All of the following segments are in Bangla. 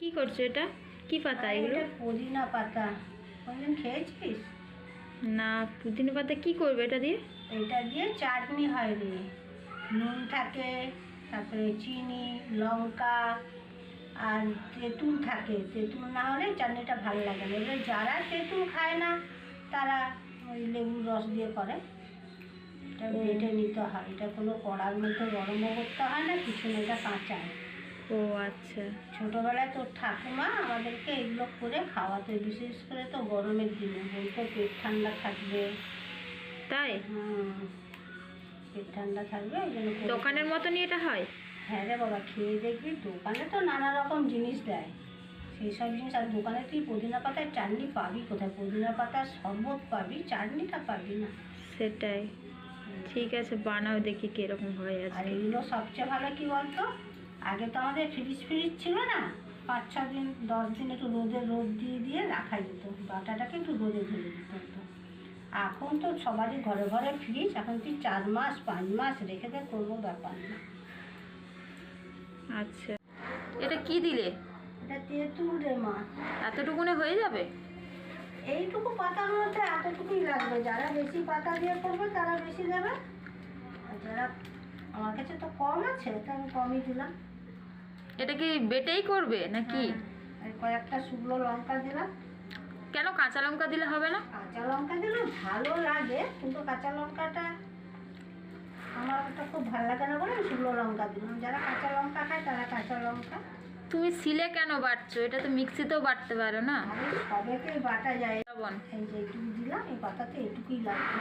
কি করছো এটা? কি পাতা এগুলো? পুদিনা পাতা। কোনদিন খেয়েছিস? না, পুদিনা পাতা কি করবে এটা দিয়ে? এটা দিয়ে চাটনি হয় রে। নুন থাকে, তারপরে চিনি, লঙ্কা আর তেঁতুল থাকে। তেঁতুল না হলে চাটনিটা ভালো লাগে না। এবার যারা তেঁতুল খায় না তারা ওই লেবুর রস দিয়ে করে। এটা বেটে নিতে হয়। এটা কোনো কড়ার মধ্যে গরমও করতে হয় না, কিছু না, এটা কাঁচা। ও আচ্ছা। ছোটোবেলায় তোর ঠাকুমা আমাদেরকে এগুলো করে খাওয়াতো, বিশেষ করে তো গরমের দিনে বলতো পেট ঠান্ডা থাকবে। তাই? পেট ঠান্ডা থাকবে ওই জন্য। দোকানের মতনই এটা হয়? হ্যাঁ রে বাবা, খেয়ে দেখবি। দোকানে তো নানা রকম জিনিস দেয়, সেই সব জিনিস। আর দোকানে তুই পুদিনা পাতার চাটনি পাবি কোথায়? পুদিনা পাতার শরবত পাবি, চাটনিটা পাবি না। সেটাই। ঠিক আছে, বানাও দেখি কিরকম হয়। আর এগুলো সবচেয়ে ভালো কি বলতো, আগে তো আমাদের ফ্রিজ ছিল না। 5-6 দিন 10 দিন একটু রোদ দিয়ে রাখা যেত, বাটাটাকে একটু রোদে ধরে দিতে হতো। এখন তো সবারই ঘরে ঘরে ফ্রিজ। এখন তুই 4 মাস 5 মাস রেখে দে, কোনো ব্যাপার না। আচ্ছা, এটা কি দিলে? এটা তেঁতুল রে মা। এতটুকুনে হয়ে যাবে? এইটুকু পাতার মধ্যে এতটুকুই লাগবে। যারা বেশি পাতা দিয়ে করবে তারা বেশি দেবে, আর যারা, আমার কাছে তো কম আছে তো আমি কমই দিলাম। এটা কি বেটেই করবে নাকি? আর কয়েকটা শুকনো লঙ্কা দিলাম। কেন কাঁচা লঙ্কা দিলে হবে না? কাঁচা লঙ্কা দিলে ভালো লাগে, কিন্তু কাঁচা লঙ্কাটা আমার ওটা খুব ভালো লাগে না বলে আমি শুকনো লঙ্কা দিলাম। যারা কাঁচা লঙ্কা খায় তারা কাঁচা লঙ্কা। তুমি সিলে কেন বাটছো? এটা তো মিক্সিতেও বাটতে পারো না? আমি সবেতেই বাটা যায়। লবণ এই যে এইটুকু দিলাম, এই পাতাতে এইটুকুই লাগবে।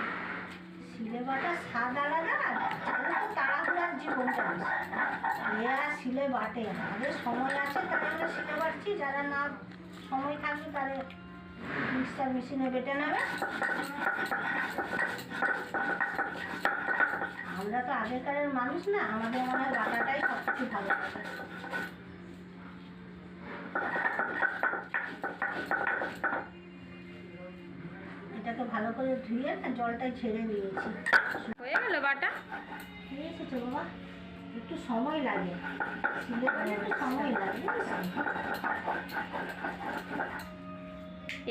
শিলে বাটা স্বাদ আলাদা, আর তো তাড়াহুড়ার জীবন জানিস, এরা শিলে বাটে। আমাদের সময় আছে তাই আমরা শিলে বাটছি, যারা না সময় থাকবে তারা মিক্সচার মেশিনে বেটে নেবে। আমরা তো আগেকারের মানুষ না, আমাদের মনে হয় বাটাটাই সব কিছু ভালো লাগে। এটাকে ভালো করে ধুয়ে জলটা ঝেড়ে নিয়েছি। হয়ে গেল বাটা? হয়ে এসেছে বাবা, একটু সময় লাগে, শিলে বাটে একটু সময় লাগে।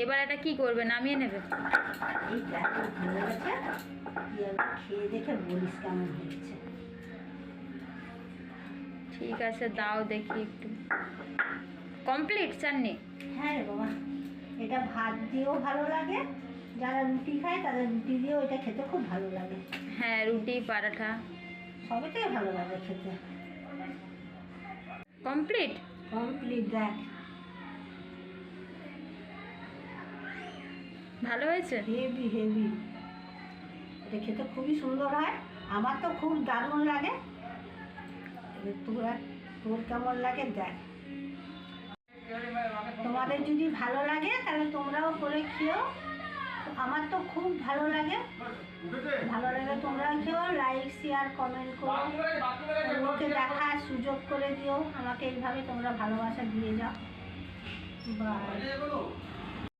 এবার এটা কি করবে? নামিয়ে নেবে? এই দেখো হয়ে গেছে। তুই একবার খেয়ে দেখে বলিস কেমন হয়েছে। ঠিক আছে, দাও দেখি একটু। কমপ্লিট চাটনি? হ্যাঁ রে বাবা, এটা ভাত দিয়েও ভালো লাগে, যারা রুটি খায় তাদের রুটি দিয়েও এটা খেতে খুব ভালো লাগে। হ্যাঁ, রুটি পরাঠা সবেতেই ভালো লাগে খেতে। কমপ্লিট? কমপ্লিট। দেখ ভালো হয়েছে? Heavy heavy. এটা খেতে খুবই সুন্দর হয়, আমার তো খুব দারুণ লাগে। তোর কেমন লাগে দেখ। তোমাদের যদি ভালো লাগে তাহলে তোমরাও করে খেও। আমার তো খুব ভালো লাগে। ভালো লাগে তোমরা খেও, লাইক শেয়ার কমেন্ট করো, অন্যকে দেখার সুযোগ করে দিও। আমাকে এইভাবে তোমরা ভালোবাসা দিয়ে যাও। বাই।